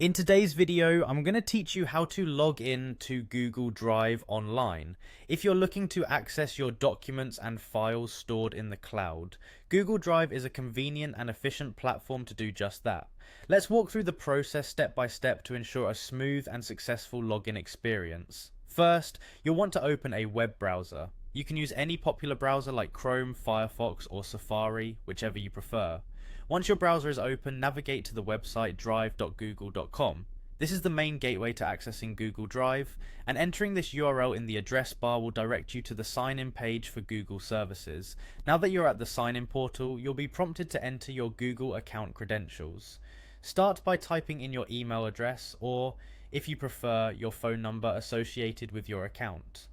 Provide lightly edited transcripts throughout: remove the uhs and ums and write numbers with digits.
In today's video, I'm going to teach you how to log in to Google Drive online. If you're looking to access your documents and files stored in the cloud, Google Drive is a convenient and efficient platform to do just that. Let's walk through the process step by step to ensure a smooth and successful login experience. First, you'll want to open a web browser. You can use any popular browser like Chrome, Firefox, or Safari, whichever you prefer. Once your browser is open, navigate to the website drive.google.com. This is the main gateway to accessing Google Drive, and entering this URL in the address bar will direct you to the sign-in page for Google services. Now that you're at the sign-in portal, you'll be prompted to enter your Google account credentials. Start by typing in your email address or, if you prefer, your phone number associated with your account.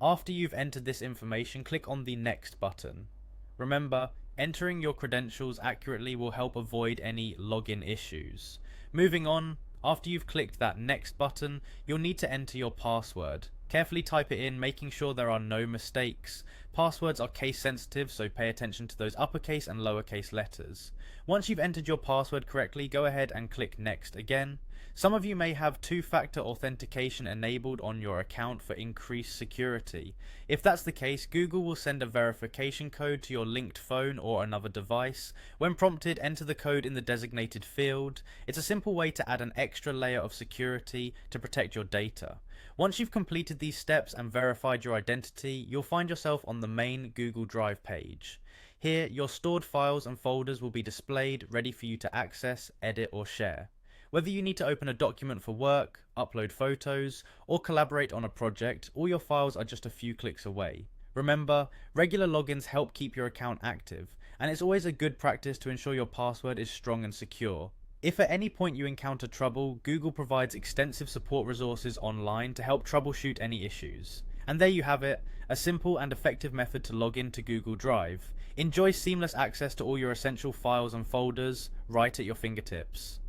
After you've entered this information, click on the Next button. Remember, entering your credentials accurately will help avoid any login issues. Moving on, after you've clicked that Next button, you'll need to enter your password. Carefully type it in, making sure there are no mistakes. Passwords are case sensitive, so pay attention to those uppercase and lowercase letters. Once you've entered your password correctly, go ahead and click Next again. Some of you may have two-factor authentication enabled on your account for increased security. If that's the case, Google will send a verification code to your linked phone or another device. When prompted, enter the code in the designated field. It's a simple way to add an extra layer of security to protect your data. Once you've completed these steps and verified your identity, you'll find yourself on the main Google Drive page. Here, your stored files and folders will be displayed, ready for you to access, edit, or share. Whether you need to open a document for work, upload photos, or collaborate on a project, all your files are just a few clicks away. Remember, regular logins help keep your account active, and it's always a good practice to ensure your password is strong and secure. If at any point you encounter trouble, Google provides extensive support resources online to help troubleshoot any issues. And there you have it, a simple and effective method to log into Google Drive. Enjoy seamless access to all your essential files and folders right at your fingertips.